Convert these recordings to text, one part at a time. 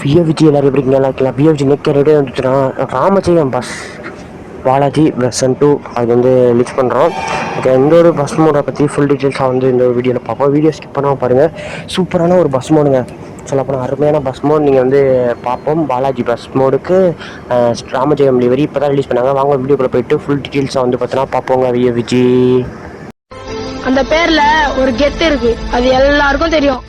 விஜய் எல்லாரும் எப்படி நல்லா இருக்கலாம். விஜய் நெக்க ரெடியாக வந்துச்சுன்னா ராமஜெயம் பஸ் பாலாஜி வெர்சன் 2 அது வந்து ரிலீஸ் பண்ணுறோம். ஓகே, இந்த ஒரு பஸ் மோடை பற்றி ஃபுல் டீட்டெயில்ஸாக வந்து இந்த வீடியோவில் பார்ப்போம். வீடியோ ஸ்கிப் பண்ணாமல் பாருங்கள். சூப்பரான ஒரு பஸ் மோடுங்க, சொல்லப்போனால் அருமையான பஸ் மோட் நீங்கள் வந்து பார்ப்போம். பாலாஜி பஸ் மோடுக்கு ராமஜெயம் லிவரி இப்போ தான் ரிலீஸ் பண்ணாங்க. வாங்க வீடியோக்குள்ளே போயிட்டு ஃபுல் டீட்டெயில்ஸாக வந்து பார்த்தீங்கன்னா பார்ப்போங்க. விஜய் அந்த பேர்ல ஒரு கெத்து இருக்கு, அது எல்லாருக்கும் தெரியும்.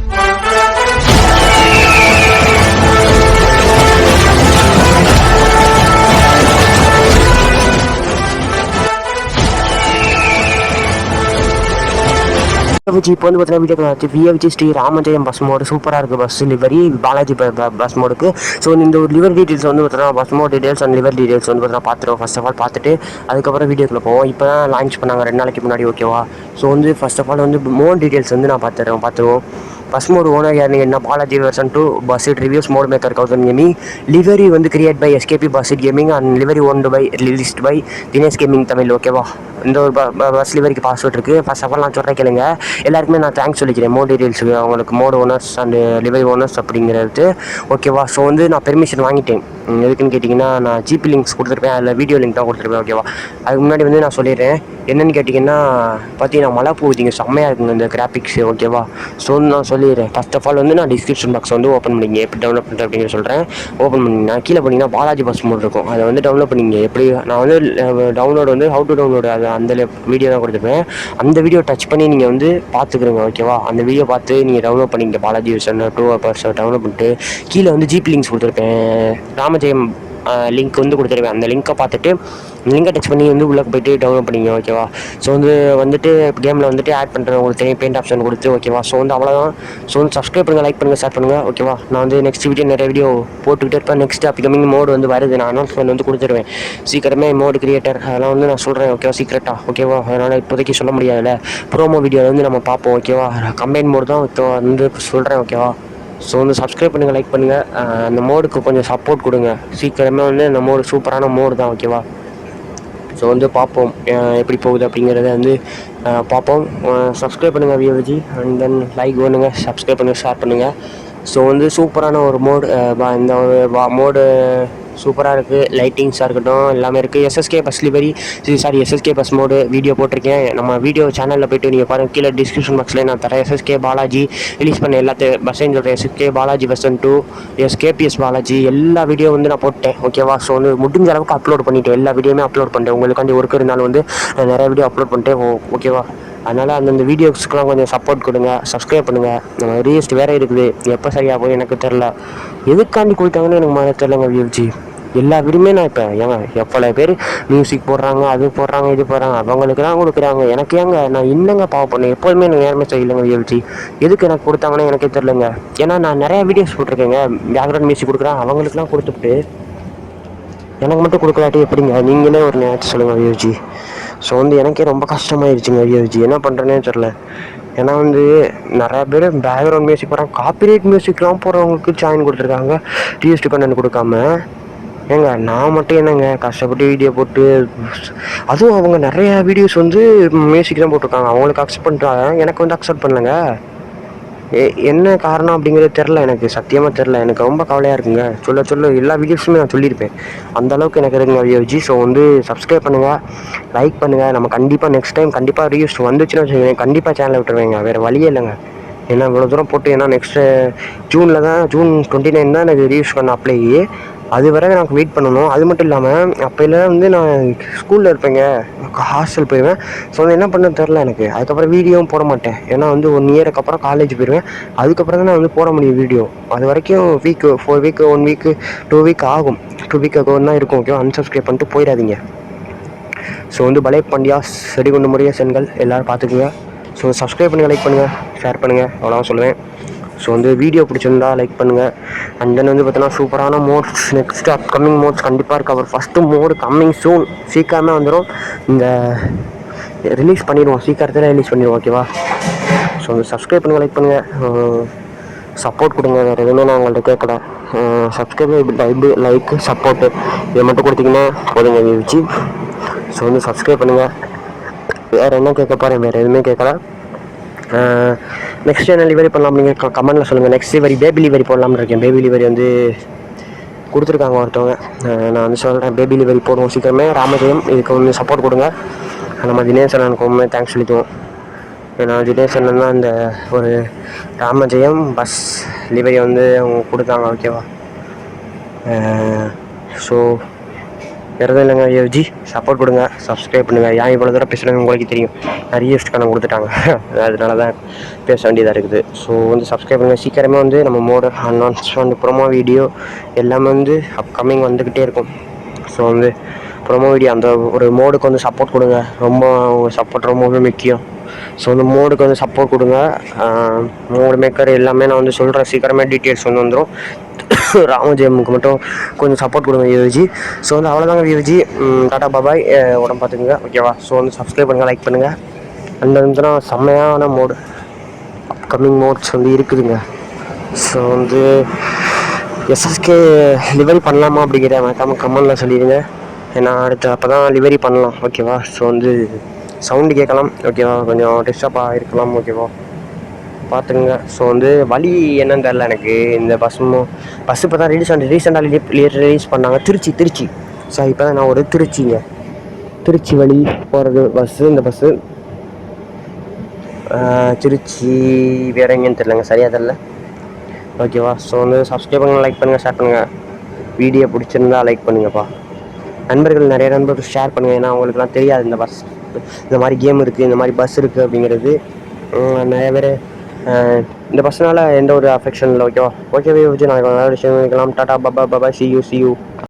இப்போ வந்து பார்த்தீங்கன்னா விஜய் ஸ்ரீ ராமஜெயம் பஸ் மோடு சூப்பராக இருக்குது. பஸ் லிவரி பாலாஜி பஸ் மோடுக்கு. ஸோ இந்த ஒரு லிவர் டீட்டெயில்ஸ் வந்து பார்த்தீங்கன்னா bus mod details and livery details வந்து பார்த்தீங்கன்னா பார்த்துருவோம். ஃபர்ஸ்ட் ஆஃப் ஆல் பார்த்துட்டு அதுக்கப்புறம் வீடியோக்குள்ளே போவோம். இப்போ தான் லான்ச் பண்ணாங்க 2 நாளைக்கு முன்னாடி. ஓகேவா, ஸோ வந்து ஃபர்ஸ்ட் ஆஃப் ஆல் வந்து மோட் டீட்டெயில்ஸ் வந்து நான் பார்த்துருவோம். பஸ் மோடு ஓனர் யார் என்ன Balaji version 2 Bussid reviews mod maker 1000 gaming. Livery வந்து create by SKP Bussid gaming and livery owned by released by Dinesh gaming Tamil. ஓகேவா, இந்த ஒரு பஸ் லிவரிக்கு பாஸ்வேர்ட் இருக்குது. ஃபர்ஸ்ட் ஆஃப் ஆல் நான் சொல்கிறேன் கேளுங்க. எல்லாருக்குமே நான் தேங்க்ஸ் சொல்லிக்கிறேன் மோட் டீட்டெயில்ஸுக்கு, அவங்களுக்கு mod owners and livery owners அப்படிங்கிறது. ஓகேவா, ஸோ வந்து நான் பெர்மிஷன் வாங்கிட்டேன். எதுக்குன்னு கேட்டிங்கன்னா நான் ஜிபி லிங்க்ஸ் கொடுத்துருப்பேன், அதில் வீடியோ லிங்க் தான் கொடுத்துருப்பேன். ஓகேவா, அதுக்கு முன்னாடி வந்து நான் சொல்லிடுறேன் என்னென்னு கேட்டிங்கன்னா பார்த்தீங்கன்னா மழை போகுதிங்க, செம்மையாக இருக்குங்க இந்த கிராஃபிக்ஸு. ஓகேவா, ஸோ நான் சொல்லிடுறேன். ஃபர்ஸ்ட் ஆஃப் ஆல் வந்து நான் டிஸ்கிரிப்ஷன் பாக்ஸ் வந்து ஓப்பன் பண்ணிங்க எப்படி டவுன்லோட் பண்ணுறேன் அப்படிங்கிற சொல்கிறேன். ஓப்பன் பண்ணிங்கன்னா கீழே பண்ணிங்கன்னா பாலாஜி பஸ் மோட் இருக்கும், அதை வந்து டவுன்லோட் பண்ணிங்க. எப்படி நான் வந்து டவுன்லோட் வந்து ஹவு டு டவுன்லோடு அது அந்த வீடியோ தான் கொடுத்துருப்பேன். அந்த வீடியோ டச் பண்ணி நீங்கள் வந்து பார்த்துக்குறீங்க. ஓகேவா, அந்த வீடியோ பார்த்து நீங்கள் டவுன்லோட் பண்ணிங்க பாலாஜி வெர்சன் 2 பஸ் டவுன்லோட் பண்ணிட்டு கீழே வந்து ஜிபி லிங்க்ஸ் கொடுத்துருப்பேன். ராமஜெயம் லிங்க் வந்து கொடுத்துருவேன். அந்த லிங்க்கை பார்த்துட்டு லிங்கை டச் பண்ணி வந்து உள்ளே போய்ட்டு டவுன்லோட் பண்ணிங்க. ஓகேவா, ஸோ வந்துட்டு கேமில் வந்துட்டு ஆட் பண்ணுறேன் உங்களுக்கு தெரியும், பெயிண்ட் ஆப்ஷன் கொடுத்து. ஓகேவா, ஸோ வந்து அவ்வளோதான். ஸோ வந்து சப்ஸ்கிரைப் பண்ணுங்கள், லைக் பண்ணுங்கள், ஷேர் பண்ணுங்கள். ஓகேவா, நான் வந்து நெக்ஸ்ட் வீடியோ நிறைய வீடியோ போட்டுக்கிட்டே இருப்பேன். நெக்ஸ்ட் அப்கமிங் மோடு வந்து வருது, நான் அனௌன்ஸ்மெண்ட் வந்து கொடுத்துருவேன் சீக்கிரமே. மோடு கிரியேட்டர் அதெல்லாம் வந்து நான் சொல்கிறேன். ஓகேவா, சீக்கிரட்டா. ஓகேவா, அதனால் இப்போதைக்கு சொல்ல முடியாதுல்ல. ப்ரோமோ வீடியோ வந்து நம்ம பார்ப்போம். ஓகேவா, கம்பைன் மோடு தான் இப்போ வந்து சொல்கிறேன். ஓகேவா, ஸோ வந்து சப்ஸ்கிரைப் பண்ணுங்கள், லைக் பண்ணுங்கள், அந்த மோடுக்கு கொஞ்சம் சப்போர்ட் கொடுங்க. சீக்கிரமே வந்து அந்த மோடு சூப்பரான மோடு தான். ஓகேவா, ஸோ வந்து பார்ப்போம் எப்படி போகுது அப்படிங்கிறத வந்து பார்ப்போம். சப்ஸ்கிரைப் பண்ணுங்கள் விஜய், அண்ட் தென் லைக் பண்ணுங்கள், சப்ஸ்கிரைப் பண்ணுங்கள், ஷேர் பண்ணுங்கள். ஸோ வந்து சூப்பரான ஒரு மோடு, இந்த ஒரு மோடு சூப்பராக இருக்குது. லைட்டிங்ஸாக இருக்கட்டும் எல்லாமே இருக்குது. SSK bus livery SSK bus mode video போட்டிருக்கேன் நம்ம வீடியோ சேனலில் போய்ட்டு நீங்கள் பாருங்கள். கீழே டிஸ்கிரிப்ஷன் பாக்ஸில் நான் தரேன். எஸ்எஸ்கே பாலாஜி ரிலீஸ் பண்ண எல்லாத்தையும் பஸ்ஸையும் சொல்கிறேன். எஸ்எஸ்கே பாலாஜி வெர்சன் 2 எஸ்கேபிஎஸ் பாலாஜி எல்லா வீடியோ வந்து நான் போட்டேன். ஓகேவா, ஸோ வந்து முடிஞ்ச அளவுக்கு அப்லோட் பண்ணிவிட்டேன். எல்லா வீடியோமே அப்லோட் பண்ணிட்டேன். உங்களுக்காண்டி ஒர்க் இருந்தாலும் வந்து நிறைய வீடியோ அப்லோட் பண்ணிட்டேன். ஓகேவா, அதனால் அந்தந்த வீடியோஸ்க்குலாம் கொஞ்சம் சப்போர்ட் கொடுங்க, சப்ஸ்கிரைப் பண்ணுங்கள். நம்ம ரீஸ்ட் வேறு இருக்குது, எப்போ சரியாகும் எனக்கு தெரில. எதுக்காண்டி கொடுத்தாங்கன்னு எனக்கு மாதிரி தெரிலங்க விஜய். எல்லா வீடியோமே நான் இப்போ எவ்வளோ பேர் மியூசிக் போடுறாங்க, அது போடுறாங்க, இது போடுறாங்க, அவங்களுக்குலாம் கொடுக்குறாங்க. எனக்கு ஏங்க நான் இன்னங்க பாவ பண்ணேன். எப்போதுமே எனக்கு நேரமே செய்யலைங்க விஜய். எதுக்கு எனக்கு கொடுத்தாங்கன்னு எனக்கே தெரிலங்க. ஏன்னா நான் நிறையா வீடியோஸ் போட்டிருக்கேங்க, பேக்ரவுண்ட் மியூசிக் கொடுக்குறேன், அவங்களுக்குலாம் கொடுத்துட்டு எனக்கு மட்டும் கொடுக்கலாட்டி எப்படிங்க? நீங்களே ஒரு நேரத்தை சொல்லுங்கள் விஜய். ஸோ வந்து எனக்கே ரொம்ப கஷ்டமாயிருச்சுங்க விஜய், என்ன பண்ணுறேன்னே தெரில. ஏன்னா வந்து நிறையா பேர் பேக்ரவுண்ட் மியூசிக் போடுறாங்க, காப்பிரைட் மியூசிக்லாம் போடுறவங்களுக்கு ஜாயின் கொடுத்துருக்காங்க, டிஎஸ்டி கண்டென்ட் கொடுக்காம. ஏங்க நான் மட்டும் என்னங்க கஷ்டப்பட்டு வீடியோ போட்டு, அதுவும் அவங்க நிறையா வீடியோஸ் வந்து மியூசிக் தான் போட்டிருக்காங்க, அவங்களுக்கு அக்செப்ட் பண்ணுறாங்க, எனக்கு வந்து அக்செப்ட் பண்ணலங்க. என்ன காரணம் அப்படிங்கிறது தெரில, எனக்கு சத்தியமாக தெரில. எனக்கு ரொம்ப கவலையாக இருக்குங்க. சொல்ல எல்லா வீடியோஸுமே நான் சொல்லியிருப்பேன், அந்தளவுக்கு எனக்கு இருக்குங்க விஜய். ஸோ வந்து சப்ஸ்கிரைப் பண்ணுங்கள், லைக் பண்ணுங்கள். நம்ம கண்டிப்பாக நெக்ஸ்ட் டைம் கண்டிப்பாக ரிவ்யூஸ் வந்துச்சுன்னு வச்சுக்கோங்க, கண்டிப்பாக சேனலை விட்டுருவேங்க, வேறு வழியே இல்லைங்க. ஏன்னா இவ்வளோ தூரம் போட்டு, ஏன்னா நெக்ஸ்ட்டு ஜூன் 29 தான் எனக்கு ரிவ்யூஸ் பண்ண அப்ளை. அது வரை எனக்கு வெயிட் பண்ணணும். அது மட்டும் இல்லாமல் அப்போல்லாம் வந்து நான் ஸ்கூலில் இருப்பேங்க, ஹாஸ்டல் போயிடுவேன். ஸோ வந்து என்ன பண்ண தெரில எனக்கு. அதுக்கப்புறம் வீடியோவும் போட மாட்டேன், ஏன்னா வந்து 1 இயருக்கு அப்புறம் காலேஜ் போயிடுவேன். அதுக்கப்புறம் தான் நான் வந்து போட முடியும் வீடியோ. அது வரைக்கும் 4 வீக் 1 வீக் 2 வீக் ஆகும். 2 வீக் அப்புறம் தான் இருக்கும். ஓகே, அன்சப்ஸ்கிரைப் பண்ணிட்டு போயிடாதீங்க. ஸோ வந்து பலே பண்டியா செடி கொண்டு முறைய சென்கள் எல்லோரும் பார்த்துக்குங்க. ஸோ சப்ஸ்கிரைப் பண்ணுங்கள், லைக் பண்ணுங்கள், ஷேர் பண்ணுங்கள், அவ்வளோதான் சொல்லுவேன். ஸோ வந்து வீடியோ பிடிச்சிருந்தா லைக் பண்ணுங்கள். அண்ட் தென் வந்து பார்த்தீங்கன்னா சூப்பரான மோட்ஸ் நெக்ஸ்ட் அப்கமிங் மோட்ஸ் கண்டிப்பாக இருக்குது. அவர் ஃபஸ்ட்டு மோடு கம்மிங் சூன், சீக்கிரமே வந்துடும். இந்த ரிலீஸ் பண்ணிடுவோம், சீக்கிரத்தில் ரிலீஸ் பண்ணிடுவோம். ஓகேவா, ஸோ வந்து சப்ஸ்கிரைப் பண்ணுங்கள், லைக் பண்ணுங்கள், சப்போர்ட் கொடுங்க. வேறு எதுவுமே நான் உங்கள்கிட்ட கேட்கல. சப்ஸ்கிரைப், லைக், சப்போர்ட்டு இதை மட்டும் கொடுத்தீங்கன்னா போதுங்க வச்சு. ஸோ வந்து சப்ஸ்கிரைப் பண்ணுங்கள். வேறு என்ன கேட்க போகிறேன், வேறு எதுவுமே கேட்கல. நெக்ஸ்ட் என்ன லிவரி பண்ணலாம் அப்படிங்கிற கமெண்ட்டில் சொல்லுங்கள். நெக்ஸ்ட் லிவரி பேபி லிவரி போடலாம்னு இருக்கேன். பேபி லிவரி வந்து கொடுத்துருக்காங்க ஒருத்தவங்க. நான் வந்து சொல்கிறேன் பேபி லிவரி போடுவோம் சீக்கிரமே. ராமஜெயம் இதுக்கு வந்து சப்போர்ட் கொடுங்க. நம்ம தினேஷ் அண்ணனுக்கு ரொம்ப தேங்க்ஸ் சொல்லிக்குவோம். ஏன்னா தினேஷ் அண்ணன் தான் இந்த ஒரு ராமஜெயம் பஸ் லிவரி வந்து அவங்க கொடுத்தாங்க. ஓகேவா? ஸோ வேறு இல்லைங்க. யோஜி சப்போர்ட் கொடுங்க, சப்ஸ்கிரைப் பண்ணுங்கள். ஏன் இவ்வளோ தூரம் பேசுகிறாங்க உங்களுக்கு தெரியும். நிறைய கணக்கு கொடுத்துட்டாங்க. அதனால தான் பேச வேண்டியதாக இருக்குது. ஸோ வந்து சப்ஸ்கிரைப் பண்ணுங்கள். சீக்கிரமே வந்து நம்ம மோடு அனௌன்ஸ்மெண்ட் ப்ரோமோ வீடியோ எல்லாமே வந்து அப்கமிங் வந்துக்கிட்டே இருக்கும். ஸோ வந்து ப்ரோமோ வீடியோ அந்த ஒரு மோடுக்கு வந்து சப்போர்ட் கொடுங்க. ரொம்ப சப்போர்ட் ரொம்பவே முக்கியம். ஸோ வந்து மோடுக்கு வந்து சப்போர்ட் கொடுங்க. மோடு மேக்கர் எல்லாமே நான் வந்து சொல்கிறேன். சீக்கிரமே டீட்டெயில்ஸ் வந்து வந்துடும். ராமஜெயமுக்கு மட்டும் கொஞ்சம் சப்போர்ட் கொடுங்க யோஜி. ஸோ வந்து அவ்வளோதாங்க யோஜி. டாடா பாபாய். உடம்பு பார்த்துக்குங்க. ஓகேவா? ஸோ வந்து சப்ஸ்கிரைப் பண்ணுங்கள், லைக் பண்ணுங்கள். அந்த வந்து செம்மையான மோடு அப்கமிங் மோட்ஸ் வந்து இருக்குதுங்க. ஸோ வந்து எஸ்எஸ்கே லிவரி பண்ணலாமா அப்படிங்கிற மறக்காமல் கமெண்டில் சொல்லிடுங்க. ஏன்னா அடுத்து அப்போ தான் லிவரி பண்ணலாம். ஓகேவா? ஸோ வந்து சவுண்டு கேட்கலாம். ஓகேவா? கொஞ்சம் டிஸ்டர்பாக இருக்கலாம். ஓகேவா? பார்த்துக்குங்க. ஸோ வந்து வழி என்னன்னு தெரில எனக்கு. இந்த பஸ்ஸு இப்போ தான் ரீசெண்டாக ரிலீஸ் பண்ணாங்க. திருச்சி சார் இப்போ தான் நான் ஒரு திருச்சி வழி போகிறது பஸ்ஸு. இந்த பஸ்ஸு திருச்சி வேறு எங்கேன்னு தெரிலங்க, சரியாக தெரில. ஓகேவா? ஸோ வந்து சப்ஸ்கிரைப் பண்ணுங்கள், லைக் பண்ணுங்கள், ஷேர் பண்ணுங்கள். வீடியோ பிடிச்சிருந்தா லைக் பண்ணுங்கப்பா. நிறைய நண்பர்கள் ஷேர் பண்ணுங்கள். ஏன்னா அவங்களுக்குலாம் தெரியாது இந்த மாதிரி கேம் இருக்குது, இந்த மாதிரி பஸ் இருக்குது அப்படிங்கிறது. நிறைய பேர் இந்த பஸ்ஸினால் எந்த ஒரு அஃபெக்ஷன் இல்லை. ஓகேவா? ஓகேவே வச்சு நாளைக்கு நல்ல விஷயம் வைக்கலாம். Tata Baba C you